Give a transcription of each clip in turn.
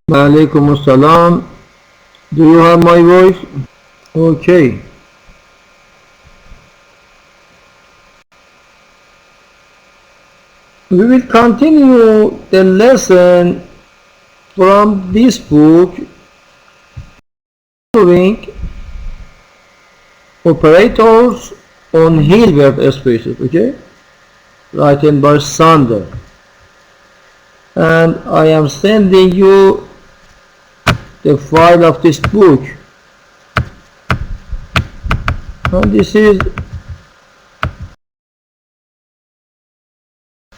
Walaikum assalam. Do you have my voice? Okay. We will continue the lesson from this book, following operators on Hilbert spaces, okay? Written by Sander. And I am sending you the file of this book. And this is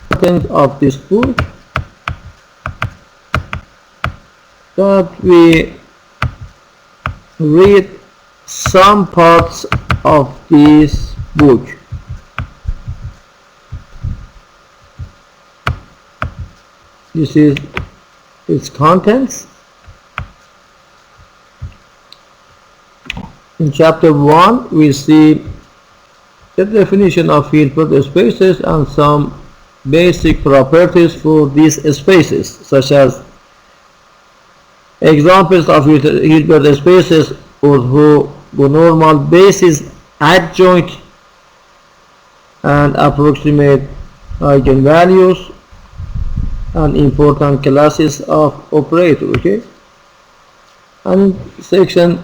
content of this book that we read some parts of this book. This is its contents. In chapter 1 we see the definition of Hilbert spaces and some basic properties for these spaces, such as examples of Hilbert spaces or who normal basis, adjoint and approximate eigenvalues, and important classes of operator, okay? And in section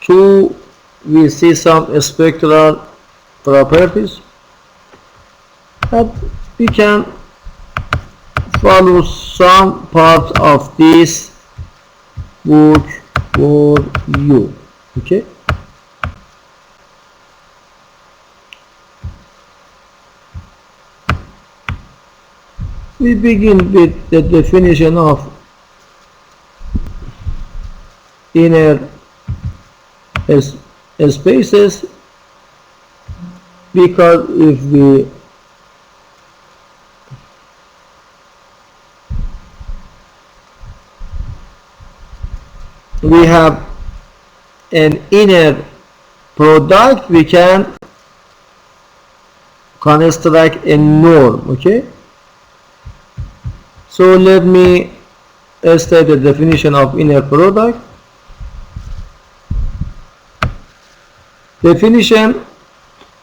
2 we see some spectral properties that we can follow some parts of this book for you, okay? We begin with the definition of inner spaces, because if we have an inner product, we can construct a norm, okay? So let me state the definition of inner product. Definition: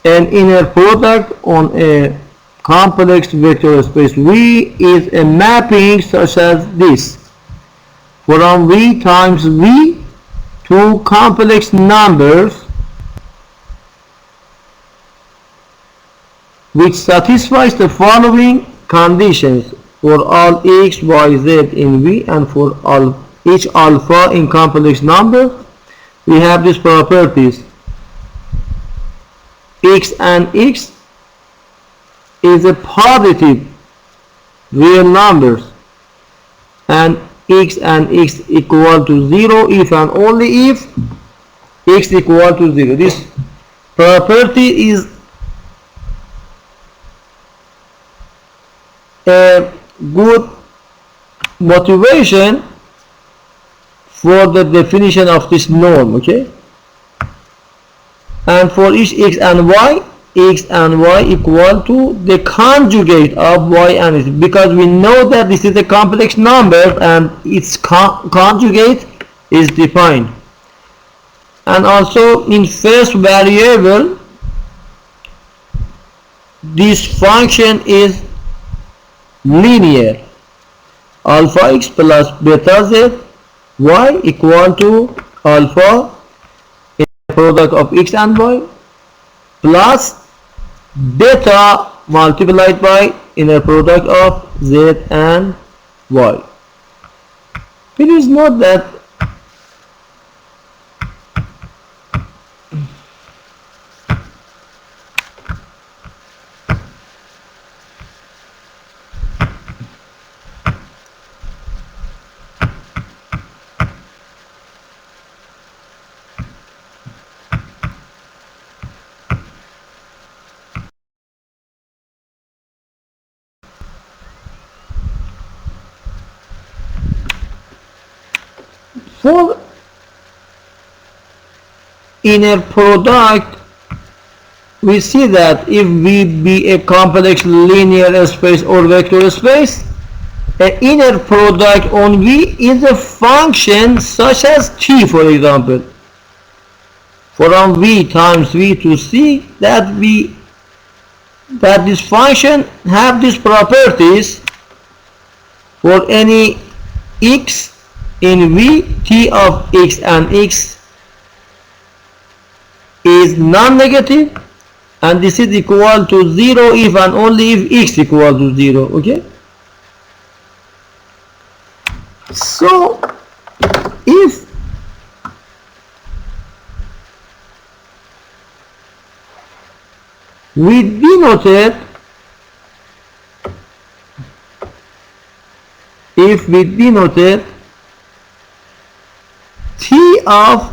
an inner product on a complex vector space V is a mapping such as this, from V times V to complex numbers which satisfies the following conditions for all x, y, z in V and for all each alpha in complex number. We have these properties: x and x is a positive real numbers, and x and x equal to 0 if and only if x equal to 0. This property is a good motivation for the definition of this norm, okay? And for each x and y equal to the conjugate of y and x, because we know that this is a complex number and its conjugate is defined. And also in first variable this function is linear: alpha x plus beta z y equal to alpha in the product of x and y plus beta multiplied by inner product of z and y. It is not that for inner product we see that if V be a complex linear space or vector space, an inner product on V is a function such as T, for example. From V times V to C, that this function have these properties. For any x in V, T of x and x is non-negative, and this is equal to 0 if and only if x equal to 0. Okay, so if we denoted T of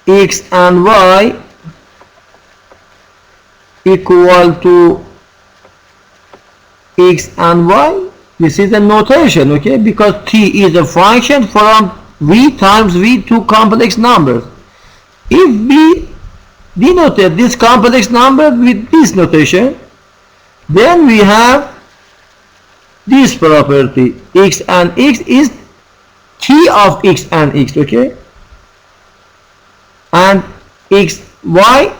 x and y equal to x and y, this is a notation, okay, because T is a function from V times V two complex numbers. If we denoted this complex number with this notation, then we have this property, x and x is T of x and x, okay, and x y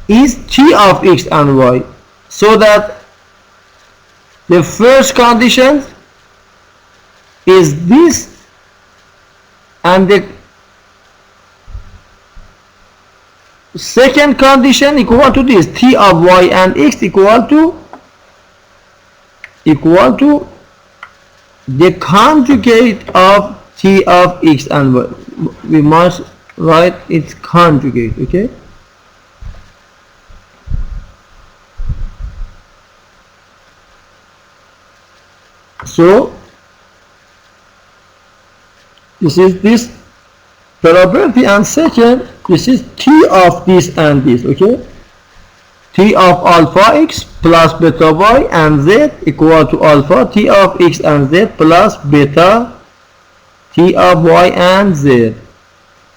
is T of x and y, so that the first condition is this and the second condition equal to this, T of y and x equal to the conjugate of T of x and y. We must write its conjugate, okay. So this is this property, and second, this is T of this and this, okay. T of alpha x plus beta y and z equal to alpha T of x and z plus beta T of y and z.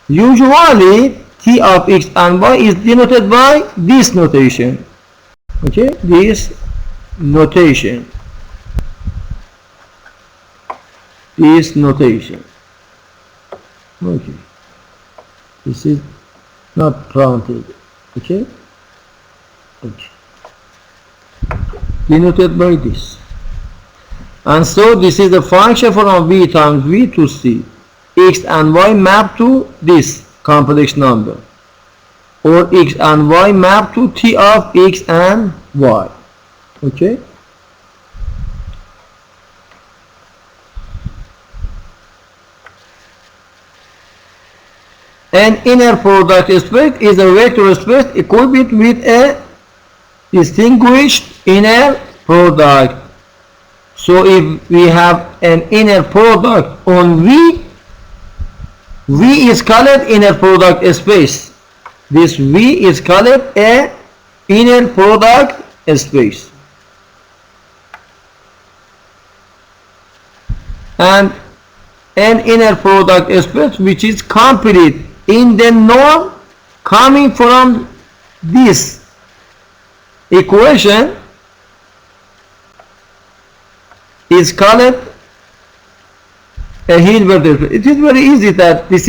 Usually T of x and y is denoted by this notation, okay, this notation, okay, this is not counted, okay, denoted by this. And so this is the function from V times V to C, x and y map to this complex number, or x and y map to T of x and y, okay. An inner product space is a vector space equipped with a distinguished inner product. So if we have an inner product on V, V is called inner product space. This V is called a inner product space. And an inner product space which is complete in the norm coming from this equation is called a Hilbert space. It is very easy that this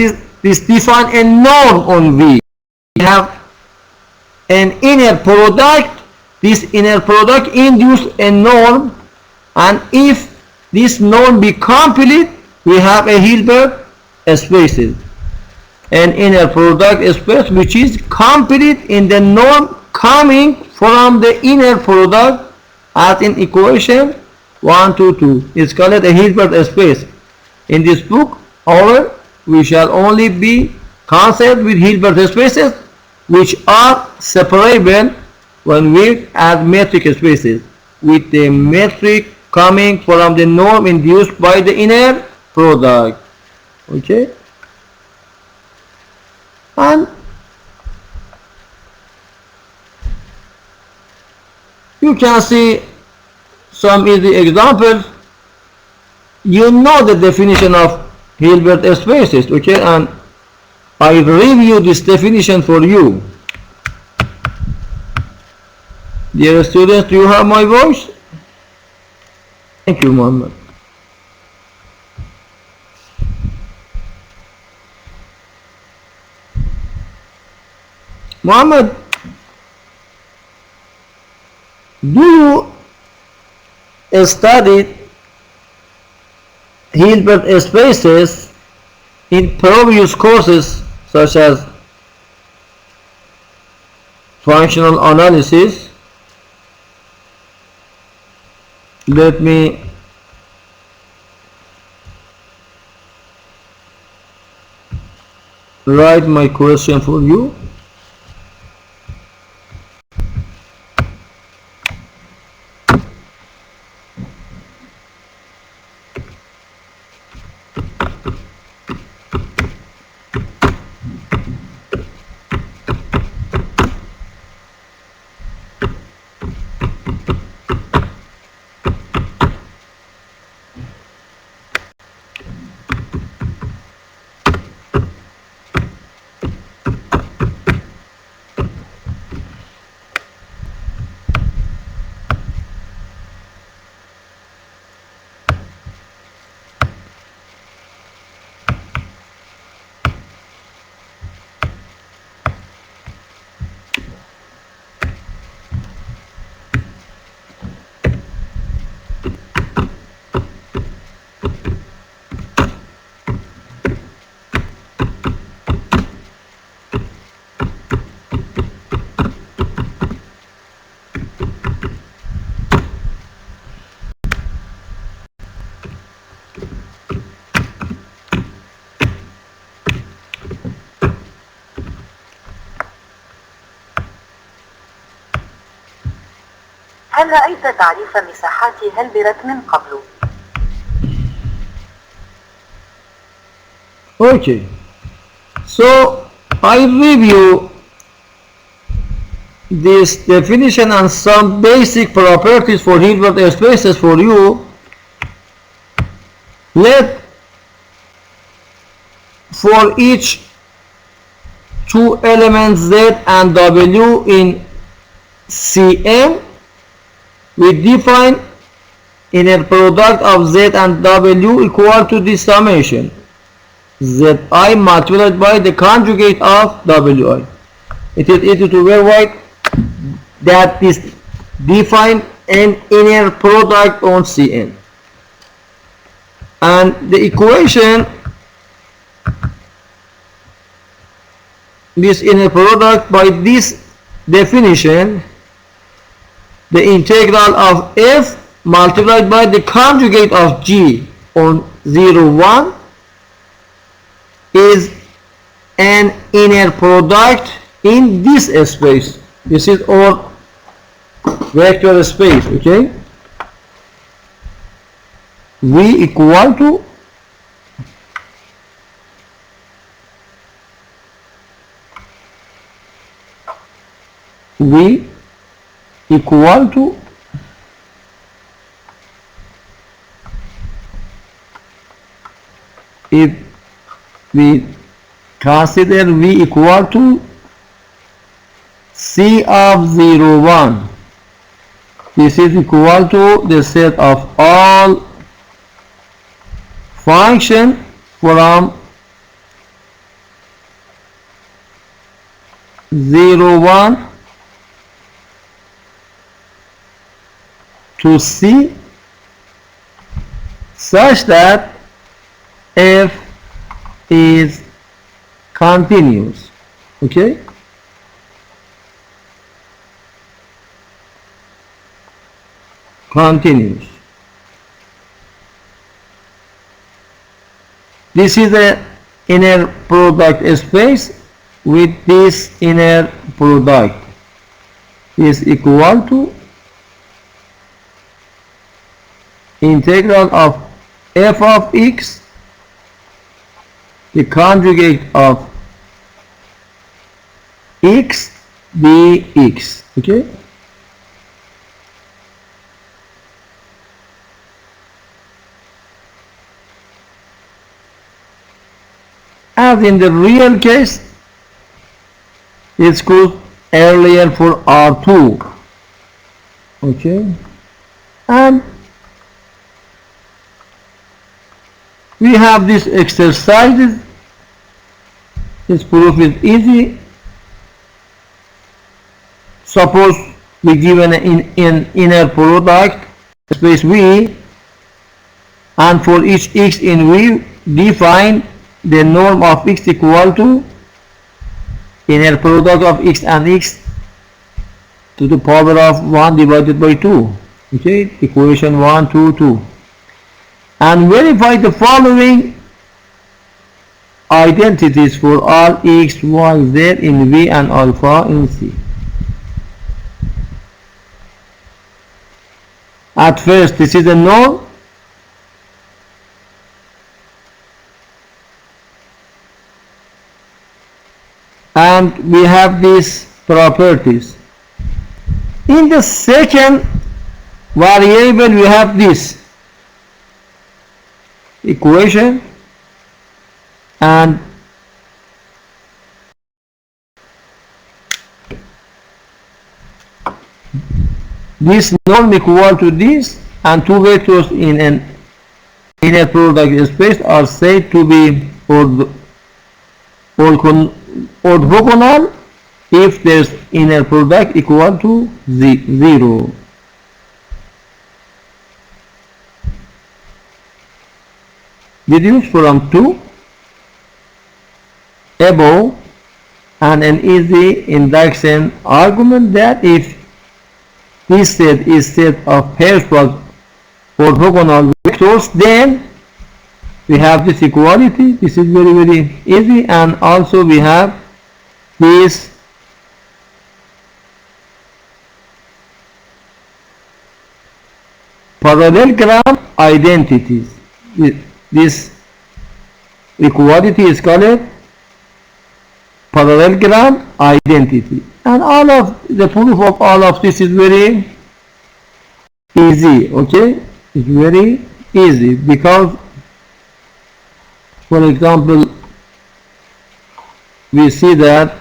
define a norm on V. We have an inner product. This inner product induce a norm, and if this norm be complete, we have a Hilbert spaces. An inner product space which is complete in the norm coming from the inner product, as in equation 1 to 2, is called a Hilbert space. In this book, however, we shall only be concerned with Hilbert spaces which are separable when we add metric spaces, with the metric coming from the norm induced by the inner product, okay. And you can see some easy examples. You know the definition of Hilbert spaces, okay, and I review this definition for you. Dear students, do you have my voice? Thank you, Muhammad. Muhammad, do you study Hilbert spaces in previous courses such as functional analysis? Let me write my question for you. هل رأيت تعريف مساحات هلبرت من قبل؟ Okay, so I review this definition and some basic properties for Hilbert spaces for you. Let for each two elements Z and W in Cn, we define inner product of Z and W equal to the summation Zi multiplied by the conjugate of Wi. It is easy to verify that this define an inner product on Cn, and the equation this inner product by this definition, the integral of f multiplied by the conjugate of g on 0 1 is an inner product in this space. This is our vector space. Okay, v equal to if we consider v equal to C of 0 1, this is equal to the set of all function from 0 1 to C such that f is continuous. Okay, continuous. This is the inner product space with this inner product is equal to integral of f of x, the conjugate of x dx. Okay, as in the real case, it's called earlier for R2. Okay, and We have this exercises. This proof is easy. Suppose we give an inner product space V, and for each x in V define the norm of x equal to inner product of x and x to the power of 1 divided by 2. Okay, equation 1, 2, 2. And verify the following identities for all x, y, z in V and alpha in C. At first, this is a norm. And we have these properties. In the second variable, we have this equation, and this norm equal to this, and two vectors in an inner product space are said to be orthogonal if there's inner product equal to 0. Deduce from 2 above and an easy induction argument that if this set is set of pairs of orthogonal vectors, then we have this equality. This is very easy. And also we have this parallelogram identities. This equality is called parallelogram identity, and all of the proof of all of this is very easy. Okay, it's very easy because, for example, we see that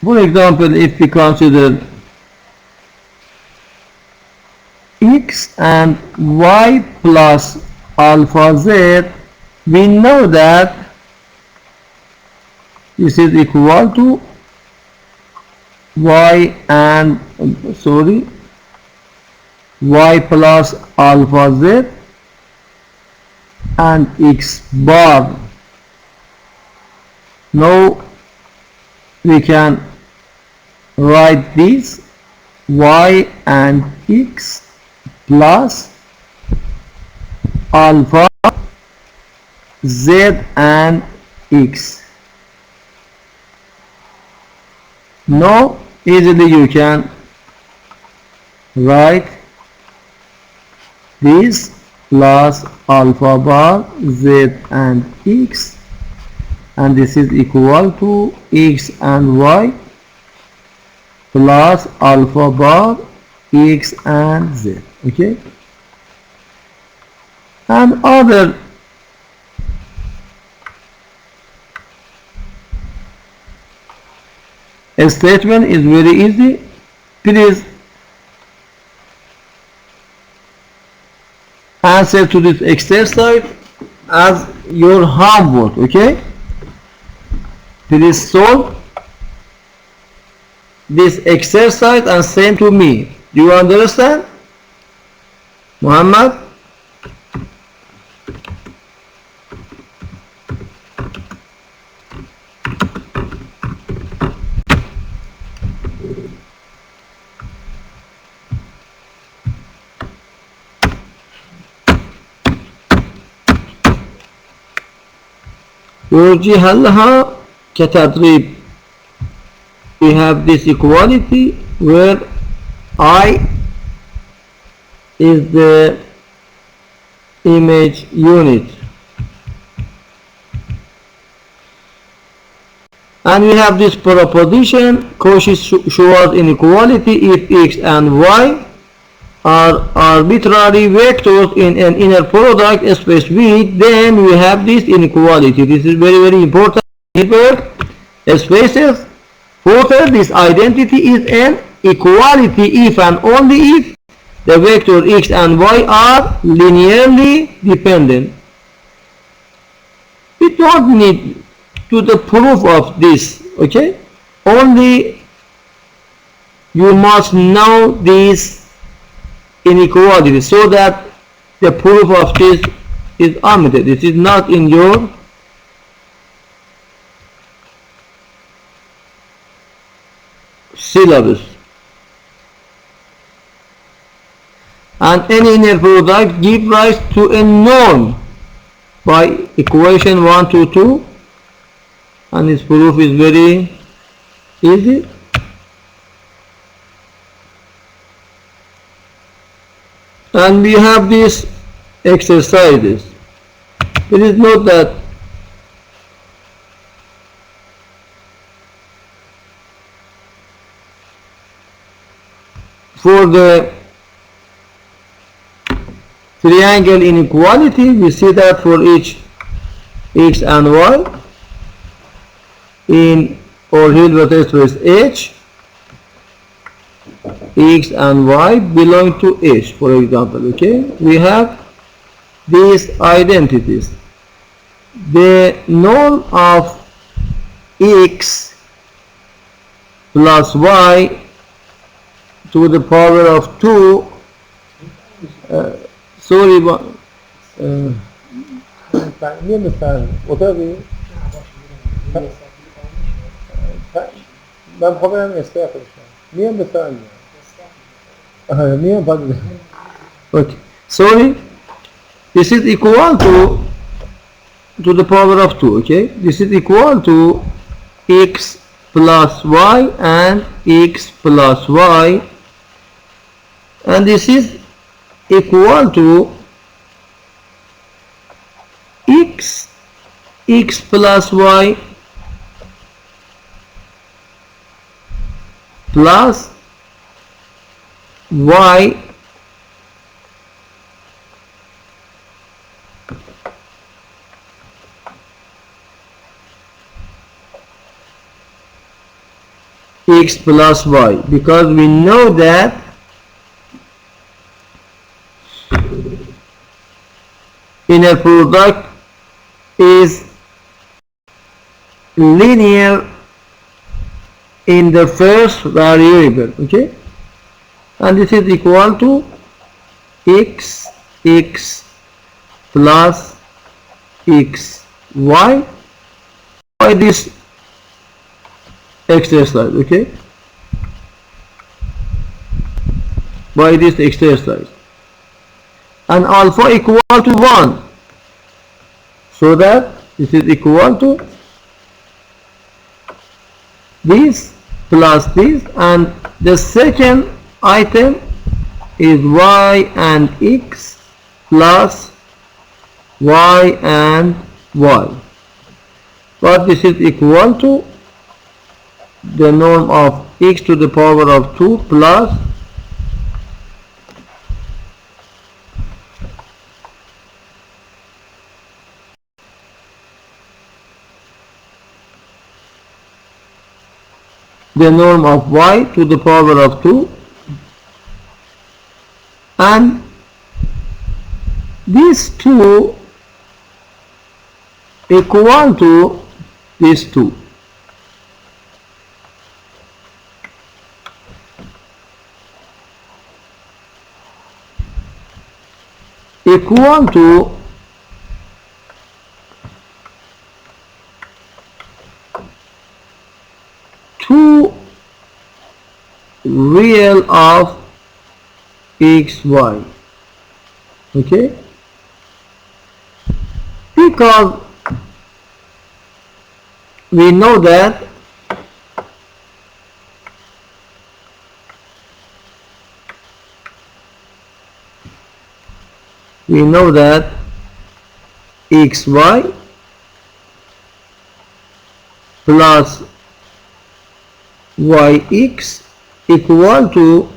for example, if we consider x and y plus alpha z, we know that this is equal to y and y plus alpha z and x bar. Now we can write this y and x plus alpha z and x. Now easily you can write this plus alpha bar z and x, and this is equal to x and y plus alpha bar x and z. Okay, and other statement is very easy. Please answer to this exercise as your homework. Okay, please solve this exercise and send to me. Do you understand, Muhammad? يوجه لها كتدريب. We have this equality where I is the image unit. And we have this proposition: Cauchy shows inequality if x and y are arbitrary vectors in an inner product space V, then we have this inequality. This is very important. Inner spaces. Further, this identity is an equality if and only if the vector x and y are linearly dependent. We don't need to the proof of this, okay? Only you must know this inequality so that the proof of this is omitted. This is not in your syllabus. And any inner product gives rise to a norm by equation 1 to 2, and its proof is very easy. And we have these exercises. Please note that for the triangle inequality, we see that for each x and y in or Hilbert space H, x and y belong to H, for example, okay? We have these identities. The norm of x plus y to the power of 2, sorry, but ben problemim eski arkadaşlar. Niye mesela? Niye bak? Okay. Sorry. This is equal to the power of 2. Okay. This is equal to x plus y and x plus y, and this is equal to x plus y plus y x plus y, because we know that inner product is linear in the first variable, okay? And this is equal to x plus x y by this exercise, okay? By this exercise. And alpha equal to 1, so that this is equal to this plus this, and the second item is y and x plus y and y, but this is equal to the norm of x to the power of 2 plus the norm of y to the power of 2, and these two equal to these two. Equal to two real of x, y, okay? Because we know that we know that xy plus yx equal to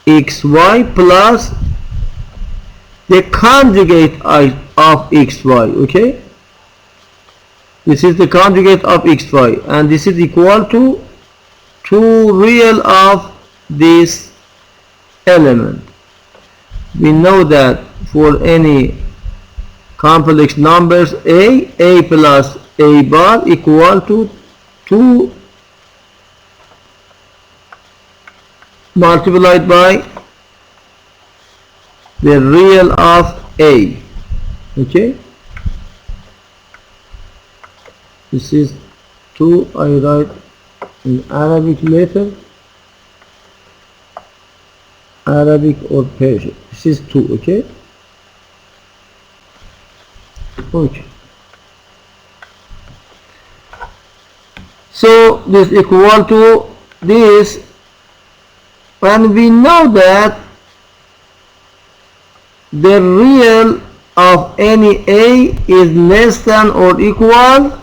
xy plus the conjugate of xy. Okay, this is the conjugate of xy, and this is equal to 2 real of this element. We know that for any complex numbers a plus a bar equal to 2 multiplied by the real of a. Okay, this is 2. I write in Arabic letter, Arabic or Persian. This is 2. Okay, okay. So this equal to this, and we know that the real of any a is less than or equal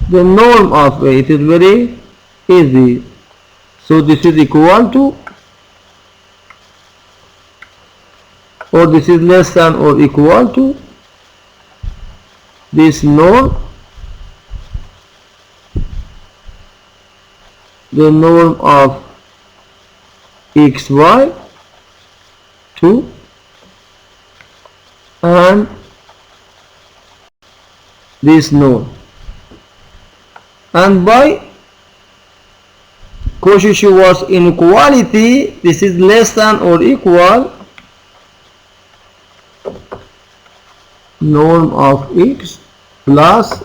the norm of a. It is very easy. So this is equal to, or this is less than or equal to this norm, the norm of xy 2 and this norm, and by Cauchy-Schwarz inequality this is less than or equal norm of x plus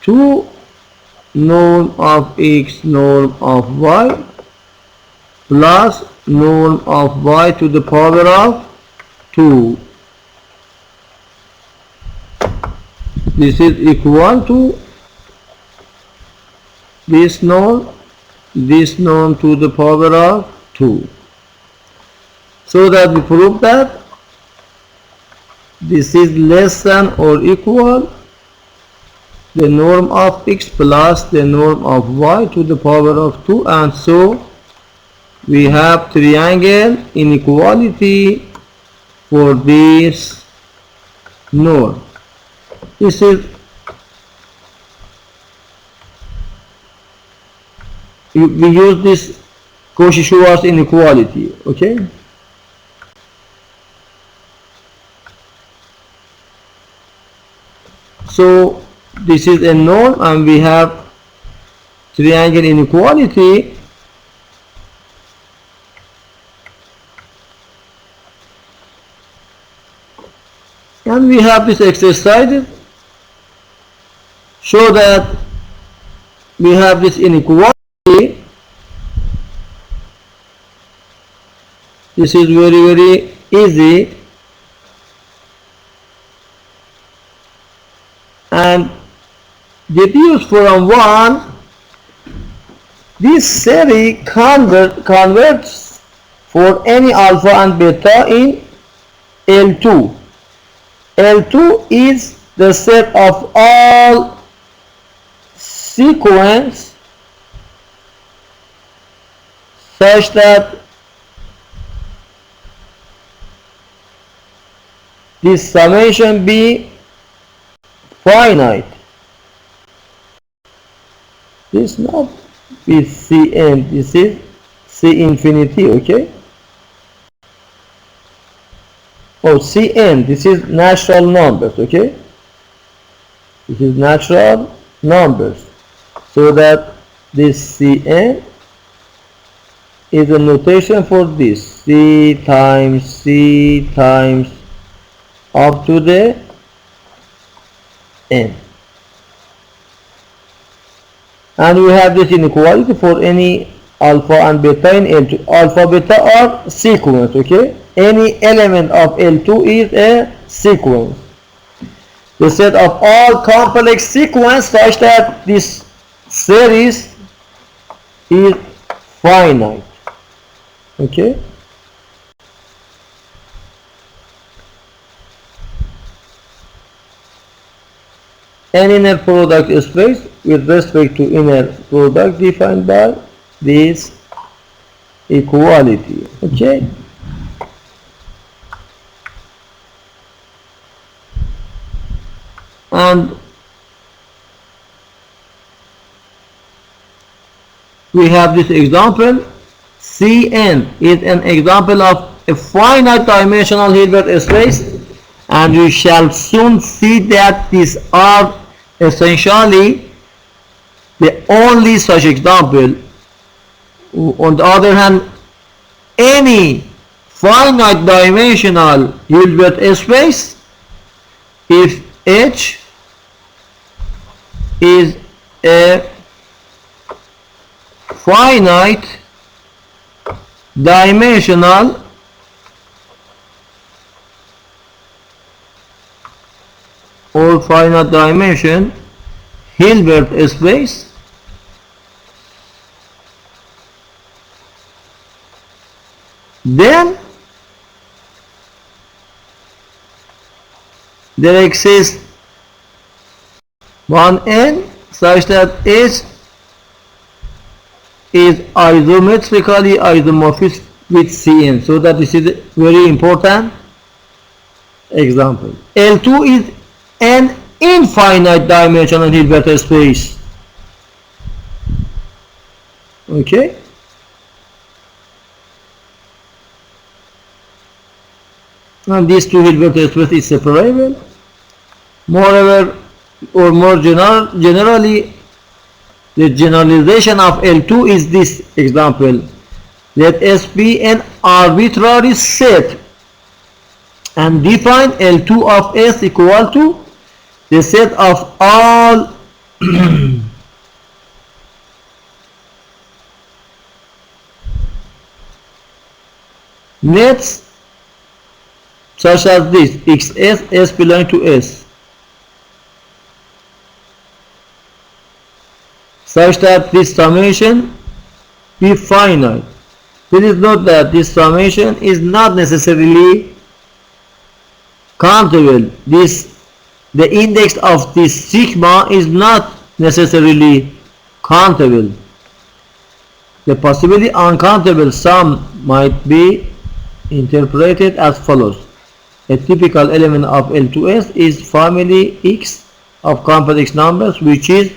two norm of x norm of y plus norm of y to the power of 2. This is equal to this norm to the power of 2. So that we prove that this is less than or equal the norm of x plus the norm of y to the power of 2, and so we have triangle inequality for this norm. This is, we use this Cauchy-Schwarz inequality. Okay, so this is a norm and we have triangle inequality. And we have this exercise show that we have this inequality. This is very easy, and deduce from 1 this series converts for any alpha and beta in L2. L2 is the set of all sequence such that this summation be finite. This not be Cn, this is C infinity. Okay, oh, Cn, this is natural numbers. Okay, this is natural numbers, so that this Cn is a notation for this C times up to the n, and we have this inequality for any alpha and beta in L2. Alpha beta are sequence. Okay, any element of L2 is a sequence, the set of all complex sequence such that this series is finite. Okay. An inner product space with respect to inner product defined by this equality. Okay. And we have this example. Cn is an example of a finite dimensional Hilbert space, and we shall soon see that these are essentially the only such example. On the other hand, any finite dimensional Hilbert space, if H is a finite dimensional or finite dimension Hilbert space, then there exists one n such that H is isometrically isomorphic with Cn. So that this is a very important example. L2 is an infinite dimensional Hilbert space. Okay. And these two Hilbert space is separable. Moreover, or more generally, the generalization of L2 is this example. Let S be an arbitrary set and define L2 of S equal to the set of all nets such as this xs, S belong to S, such that this summation be finite. Please note that this summation is not necessarily countable. The index of this sigma is not necessarily countable. The possibly uncountable sum might be interpreted as follows. A typical element of L2S is family X of complex numbers which is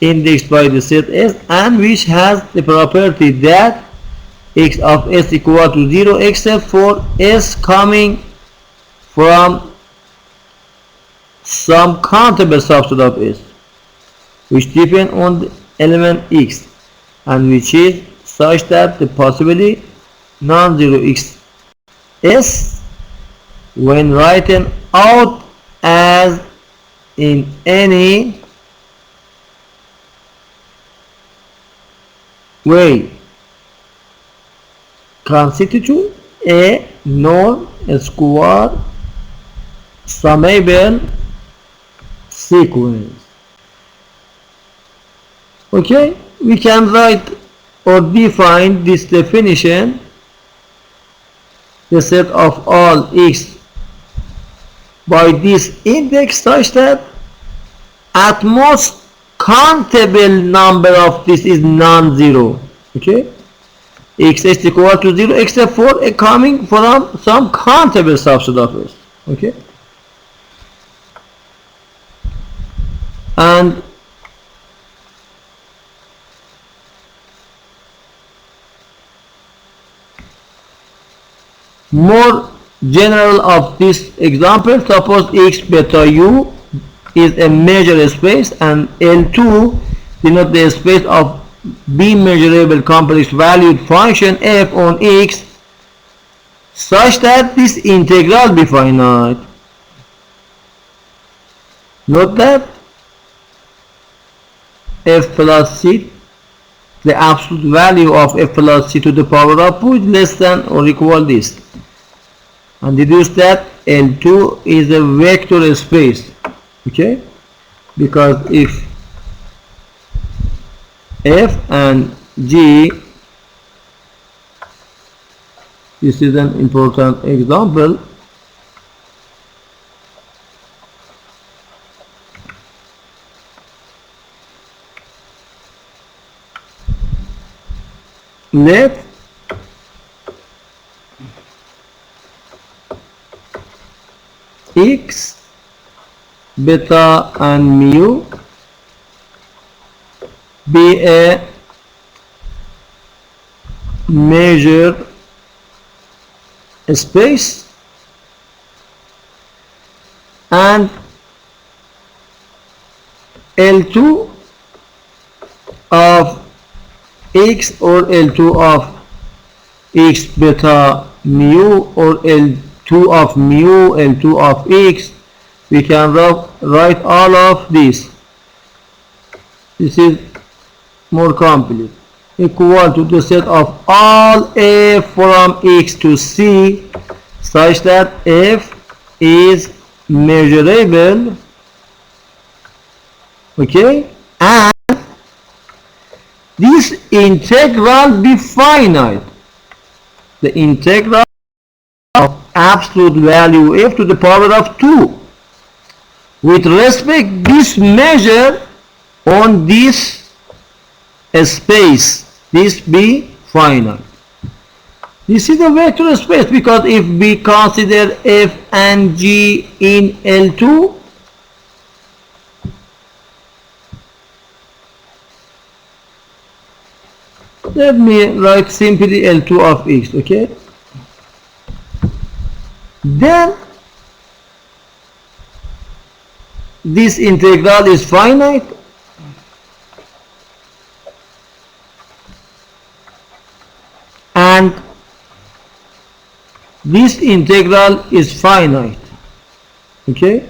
indexed by the set S and which has the property that X of S equal to 0 except for S coming from some countable subset of S which depend on the element X and which is such that the possibly non-zero X S when written out as in any way constitute a non-square summable sequence. Okay, we can write or define this definition, the set of all X by this index such that at most countable number of this is non-zero. Okay, X is equal to 0 except for a coming from some countable subset of S. Okay, and more general of this example, suppose X beta U is a measure space and L2 denote the space of B measurable complex valued function f on X such that this integral be finite. Note that f plus c, the absolute value of f plus c to the power of 2 is less than or equal this, and deduce that L2 is a vector space. Okay, because if f and g. This is an important example. Let x, beta and mu be a measure space, and L2 of x or L2 of x beta mu or L2 of mu, L2 of x, we can write all of this. This is more complete. Equal to the set of all f from x to c such that f is measurable, okay, and this integral be finite. The integral of absolute value f to the power of 2 with respect this measure on this space, this be finite. This is a vector space because if we consider f and g in L2, let me write simply L2 of x, okay? Then this integral is finite, and this integral is finite, okay?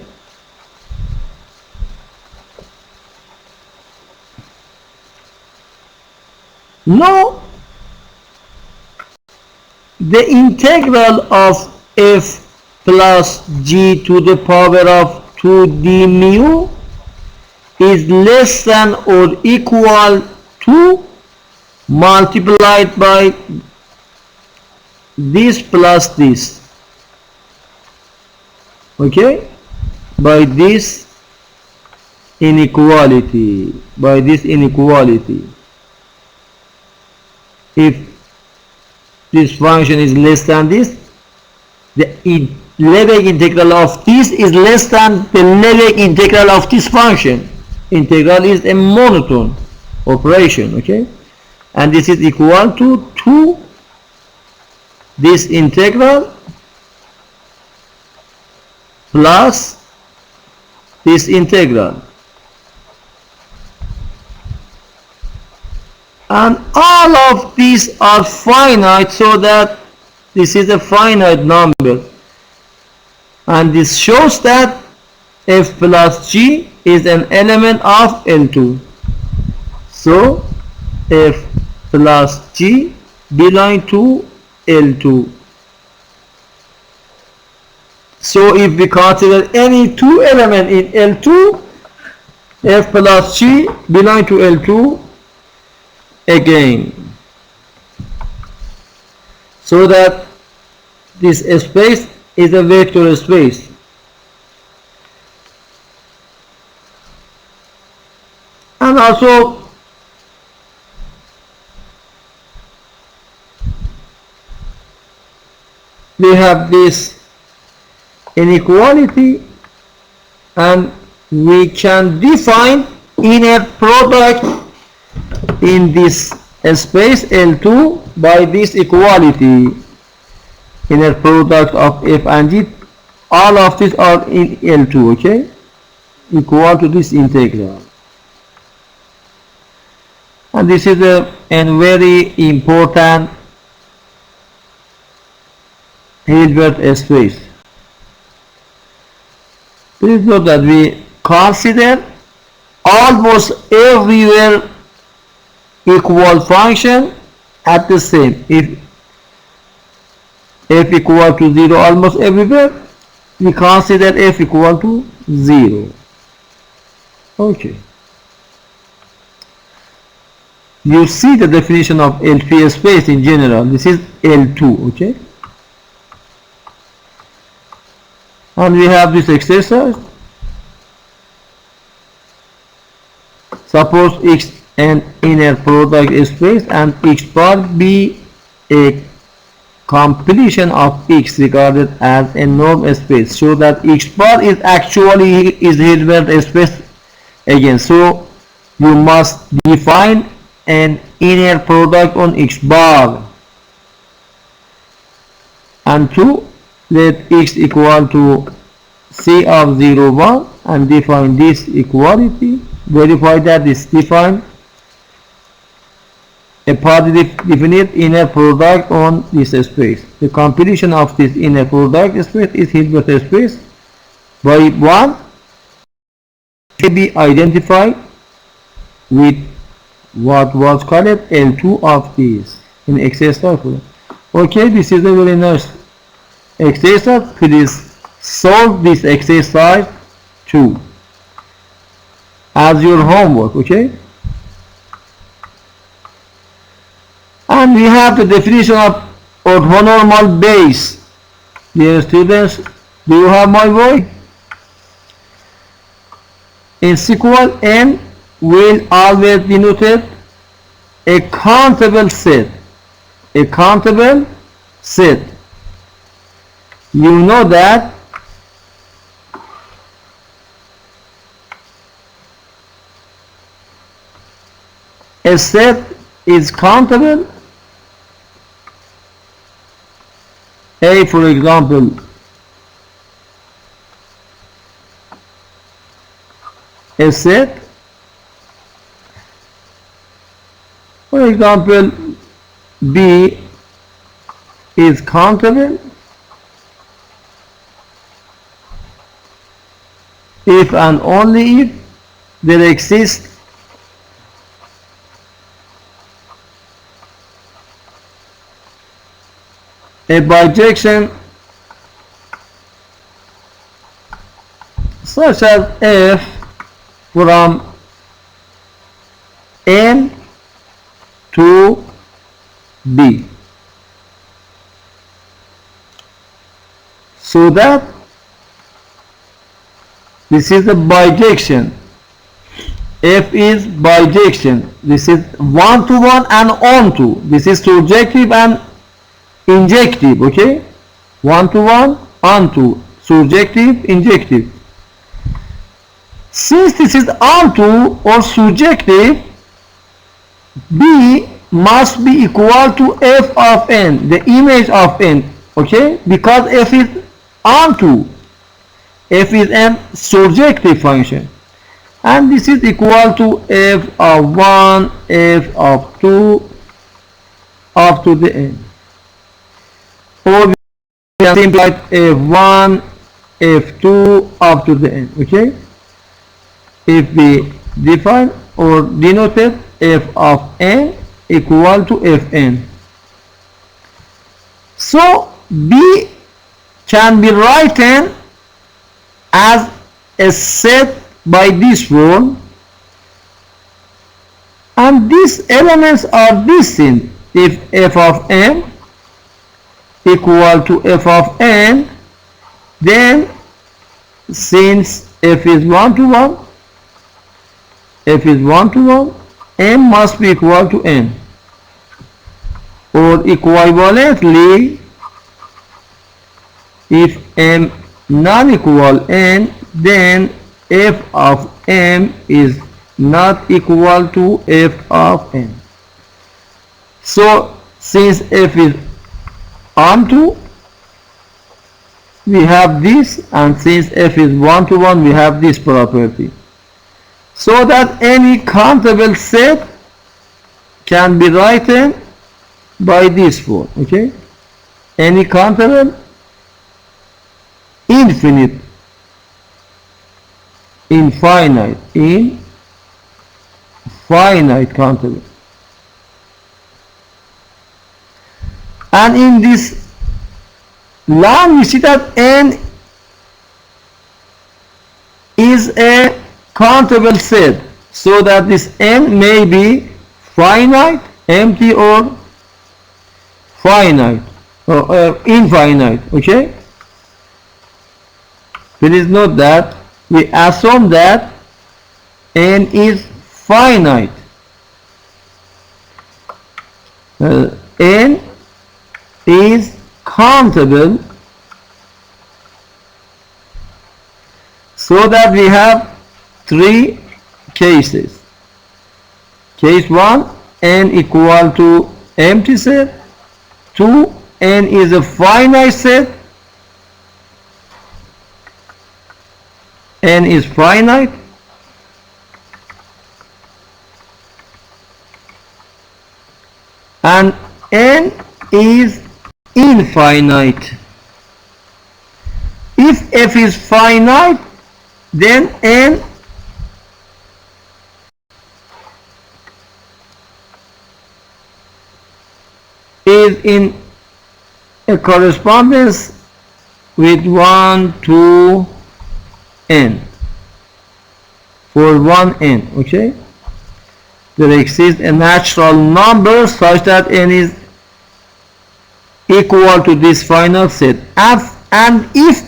Now the integral of f plus g to the power of 2d mu is less than or equal to multiplied by this plus this, okay, by this inequality, if this function is less than this, the Lebesgue integral of this is less than the Lebesgue integral of this function. Integral is a monotone operation, okay, and this is equal to 2 this integral plus this integral, and all of these are finite, so that this is a finite number, and this shows that f plus g is an element of L2. So f plus g belong to L2. So if we consider any two element in L2, f plus g belong to L2 again, so that this space is a vector space. And also we have this inequality, and we can define inner product in this space L2 by this equality. Inner product of f and g, all of these are in L2, okay, equal to this integral. And this is a very important Hilbert space. Please note that we consider almost everywhere equal function at the same. If f equal to 0 almost everywhere, we consider f equal to 0. Okay. you see the definition of LP space in general. This is L2, okay? And we have this exercise. Suppose X an inner product space and X bar be a completion of X regarded as a norm space, so that X bar is actually is Hilbert space again. So you must define an inner product on X bar, and 2, let X equal to C of 0, 1 and define this equality. Verify that is defined a positive definite inner product on this space. The completion of this inner product space is Hilbert space by 1 may be identified with what was called L2 of this in exercise. Okay, this is a very nice exercise. Please solve this exercise 2 as your homework, okay? And we have the definition of orthonormal base. Dear students, do you have my boy? In SQL, N will always denote a countable set. A countable set. You know that a set is countable. A, for example, a set, for example, B is countable if and only if there exists a bijection such as F from N to B, so that this is a bijection. F is bijection. This is one-to-one and onto. This is surjective and injective, okay? One-to-one, onto, surjective, injective. Since this is onto or surjective, B must be equal to F of N, the image of N, okay? Because F is onto. F is an surjective function. And this is equal to F of 1, F of 2, up to the N. Or we can simplify F1, F2, up to the N, okay? If we define or denoted F of N equal to Fn. So B can be written as a set by this form, and these elements are distinct. If F of M equal to F of N, then since F is 1-to-1, F is 1-to-1, M must be equal to N. Or equivalently, if M non-equal N, then F of M is not equal to F of N. So since F is onto, we have this, and since F is 1-to-1, we have this property. So that any countable set can be written by this form, okay? Any countable infinite, infinite countable. And in this line we see that N is a countable set, so that this N may be finite, empty, or finite or infinite. Okay, please note that we assume that n is finite. N is countable, so that we have three cases. Case 1, n equal to empty set. 2, n is a finite set. N is finite. And n is infinite. If f is finite, then n is in a correspondence with 1 to n for 1n. Okay, there exists a natural number such that n is equal to this finite set, and if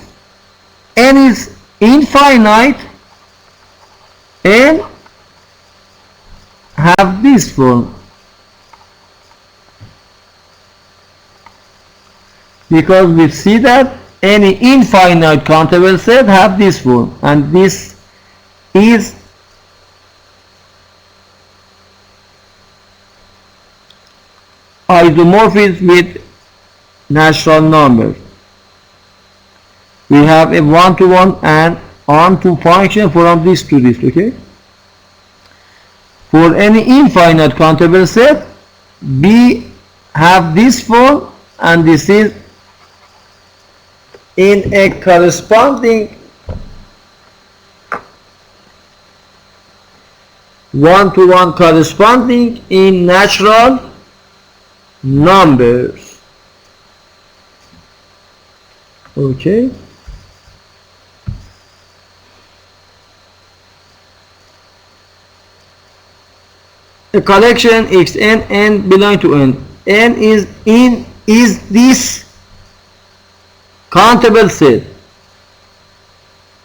n is infinite, n have this form, because we see that any infinite countable set have this form, and this is isomorphism with natural numbers. We have a one-to-one and on-to function from this to this. Okay, for any infinite countable set, B have this form, and this is in a corresponding one-to-one corresponding in natural numbers. Okay, a collection xn, n belong to n. N is this countable set.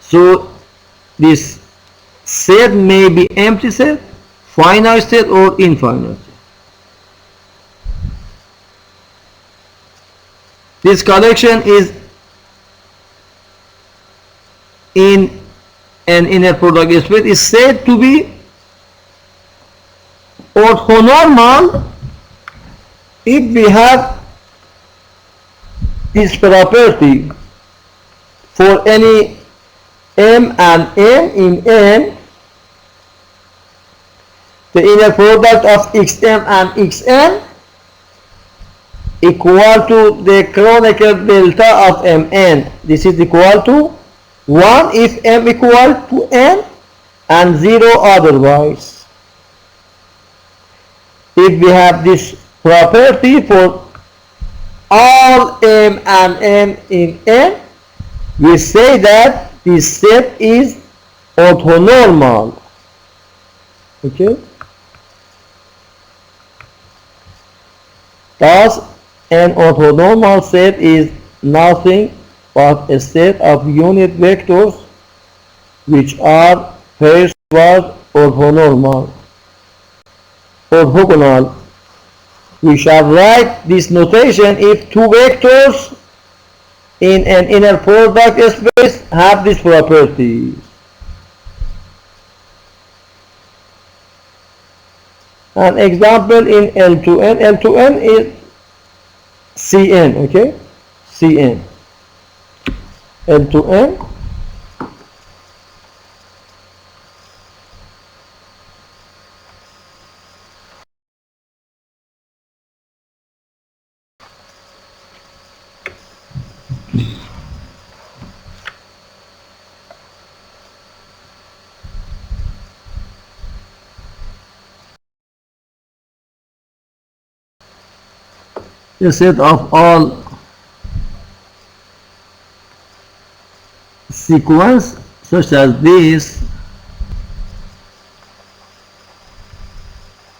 So this set may be empty set, finite set, or infinite set. This collection is in an inner product space is said to be orthonormal if we have this property for any m and n in n, the inner product of xm and xn equal to the Kronecker delta of mn. This is equal to 1 if m equal to n and 0 otherwise. If we have this property for all m and n in n, we say that this set is orthonormal. Okay, thus an orthonormal set is nothing but a set of unit vectors which are pairwise orthogonal. We shall write this notation if two vectors in an inner product space have this property. An example in L2n. L2n is Cn. Okay, Cn. L2n a set of all sequence such as this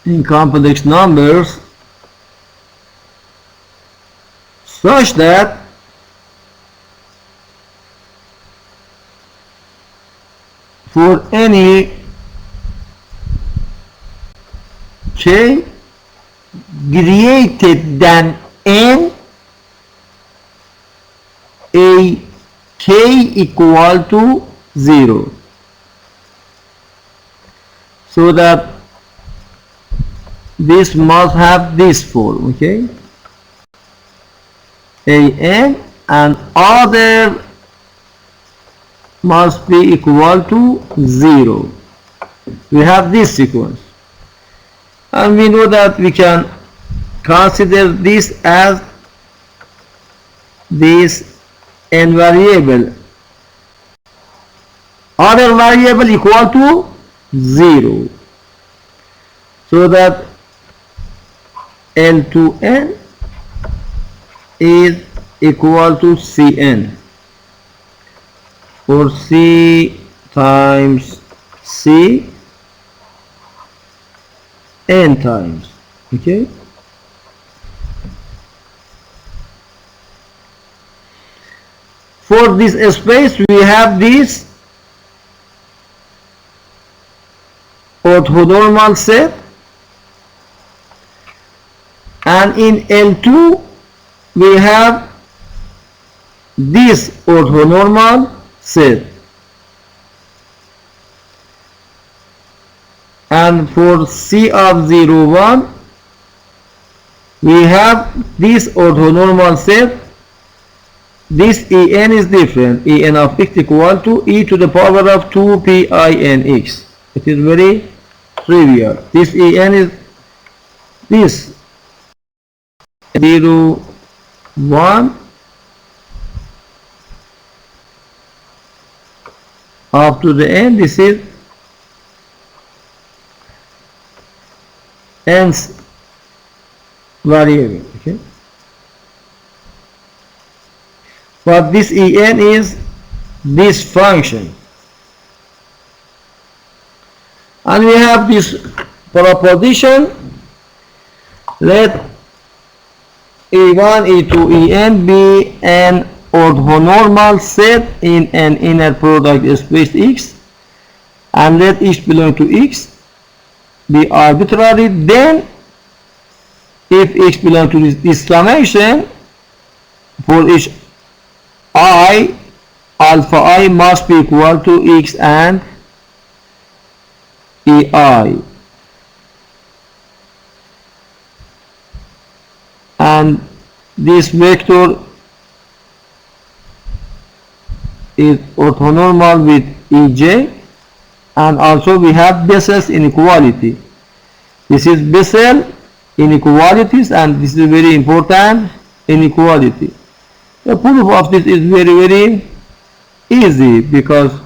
in complex numbers such that for any k greater than n, a k equal to 0, so that this must have this form, okay, an and other must be equal to 0. We have this sequence, and we know that we can consider this as this n variable, other variable equal to 0, so that L to n is equal to Cn, or C times C n times, okay. For this space we have this orthonormal set, and in L2 we have this orthonormal set, and for C of 0, 1 we have this orthonormal set. This En is different. En of x equal to e to the power of 2 pi n x. It is very trivial. This En is this 0, 1 up to the n. This is nth variable, okay. But this En is this function, and we have this proposition: let E1, E2, En be an orthonormal set in an inner product space X, and let X belong to X be arbitrary. Then if X belongs to this summation, for each I, alpha I must be equal to X and EI, and this vector is orthonormal with EJ, and also we have Bessel's inequality. This is Bessel inequalities, and this is very important inequality. The proof of this is very easy, because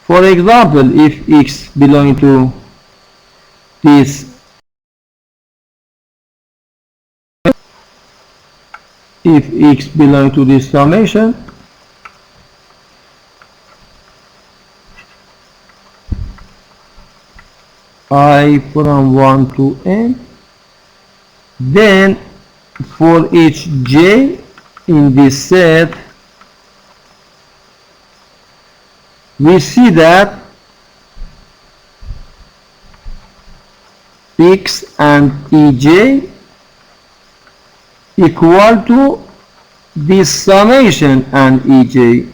for example, if X belongs to this, if X belongs to this summation, I from 1 to n, then for each j in this set, we see that X and EJ equal to this summation and EJ.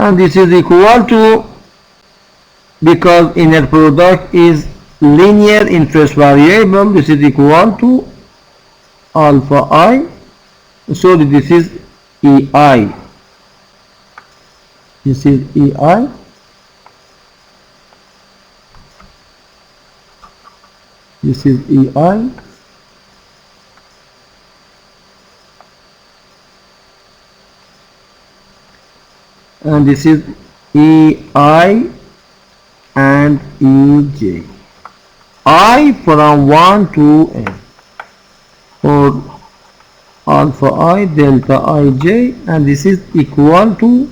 And this is equal to, because inner product is linear interest variable, this is equal to alpha I, so this is EI, this is EI, this is EI, and this is EI and ej. I from 1 to n, or alpha I delta ij, and this is equal to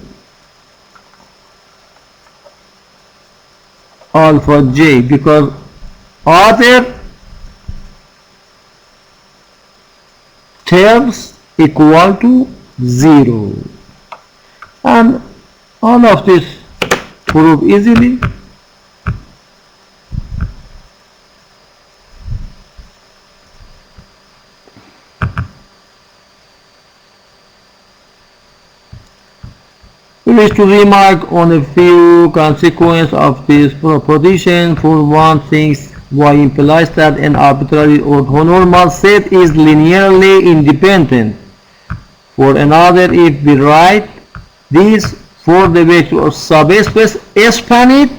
alpha j, because other terms equal to 0, and all of this prove easily. We wish to remark on a few consequences of this proposition. For one thing, y implies that an arbitrary orthonormal set is linearly independent. For another, if we write this for the vector of subspace spanned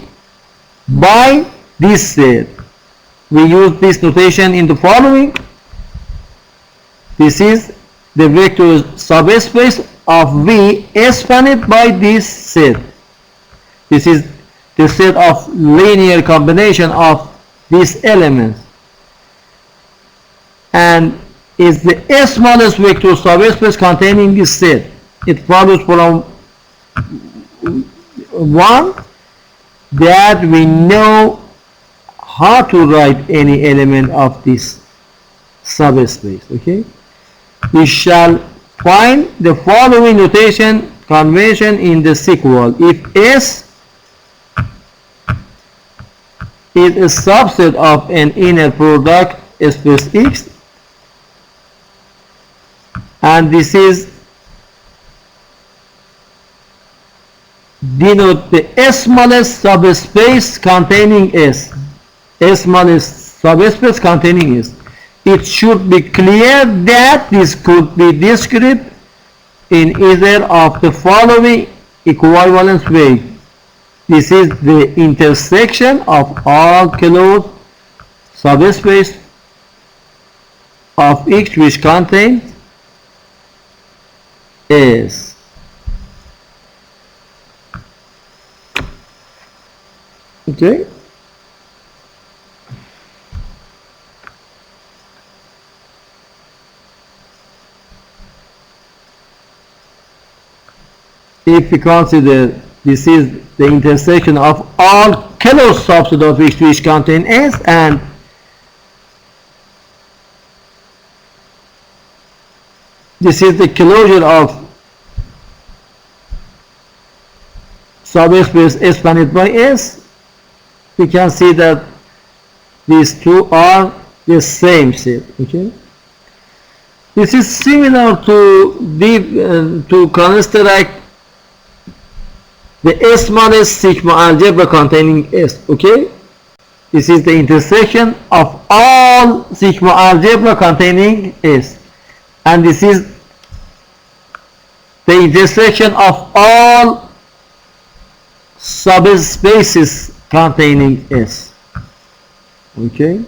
by this set, we use this notation in the following. This is the vector subspace of V spanned by this set. This is the set of linear combination of these elements, and is the smallest vector subspace containing this set. It follows from 1 that we know how to write any element of this subspace. Okay, we shall find the following notation convention in the sequel. If S is a subset of an inner product space X, and this is denote the smallest subspace containing S, smallest subspace containing S. It should be clear that this could be described in either of the following equivalence ways. This is the intersection of all closed subspace of X which contains S. Okay. If we consider this is the intersection of all closed subsets of X which contain S, and this is the closure of subspace spanned by S, we can see that these two are the same set. Okay, this is similar to construct the smallest sigma algebra containing S. Okay, this is the intersection of all sigma algebra containing S, and this is the intersection of all subspaces containing S. Okay,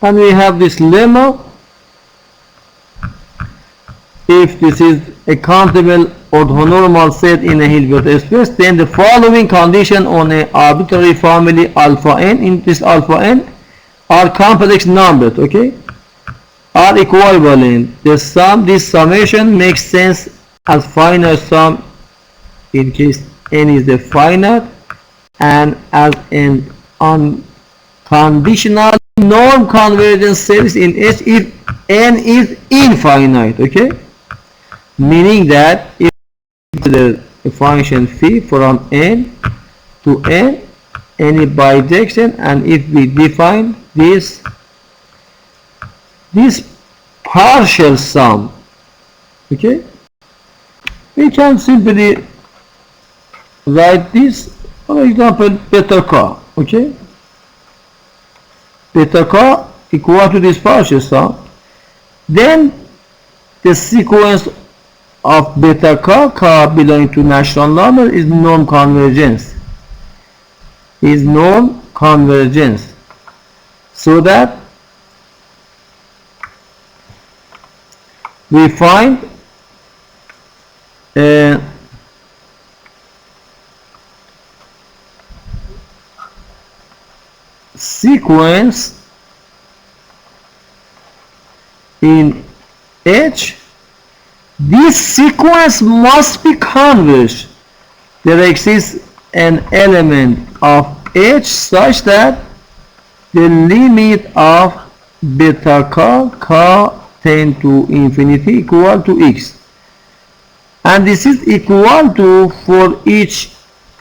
and we have this lemma. If this is a countable orthonormal set in a Hilbert space, then the following condition on an arbitrary family alpha n, in this alpha n are complex numbers, okay, are equivalent. This summation makes sense as finite sum in case n is the finite, and as an unconditional norm convergence series in S if n is infinite. Okay, meaning that if the function phi from n to n any bijection, and if we define this partial sum, okay, we can simply write this, for example, beta k. Okay, beta k equal to this partial sum, then the sequence of beta k belonging to natural number is norm convergence, so that we find sequence in H, this sequence must be converged. There exists an element of H such that the limit of beta k tend to infinity equal to x, and this is equal to, for each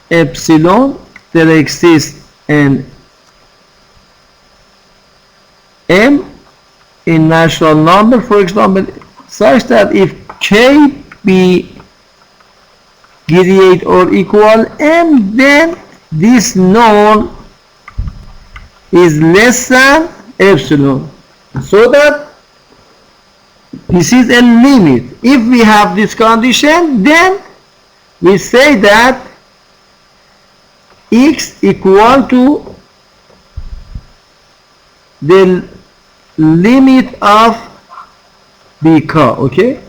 epsilon there exists an m in natural number, for example, such that if k be greater or equal m, then this norm is less than epsilon, so that this is a limit. If we have this condition, then we say that x equal to the limit of bk, okay?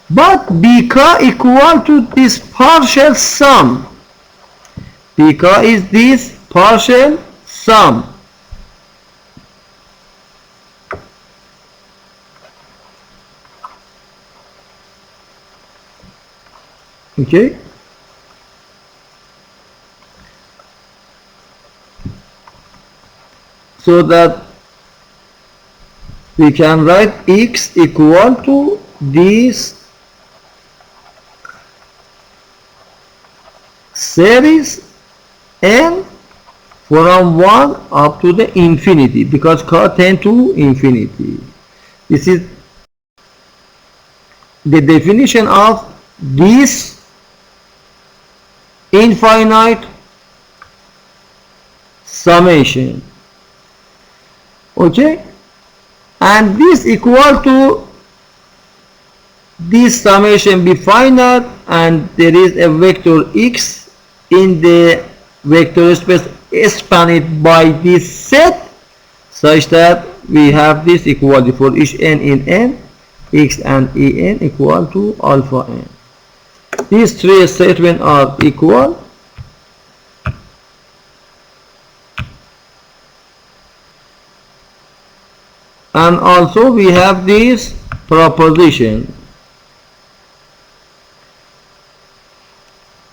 But bk equal to this partial sum. bk is this partial sum. Okay? So that we can write x equal to this series n from 1 up to the infinity, because k tend to infinity. This is the definition of this infinite summation. Okay, and this equal to this summation be finite, and there is a vector x in the vector space expanded by this set, such that we have this equality for each n in n, x and en equal to alpha n. These three statements are equal. And also we have this proposition.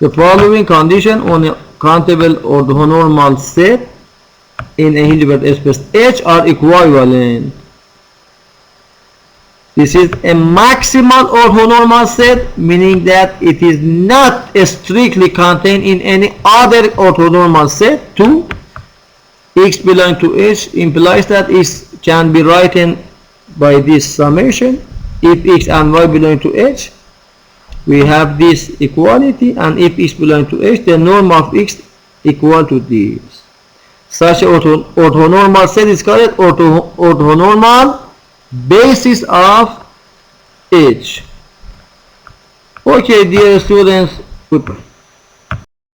The following condition on a countable orthonormal set in a Hilbert space H are equivalent. This is a maximal orthonormal set, meaning that it is not strictly contained in any other orthonormal set. 2. X belonging to H implies that X can be written by this summation. If X and Y belong to H, we have this equality, and if X belongs to H, the norm of X equal to this. Such orthonormal set is called orthonormal basis of H. Okay, dear students, goodbye.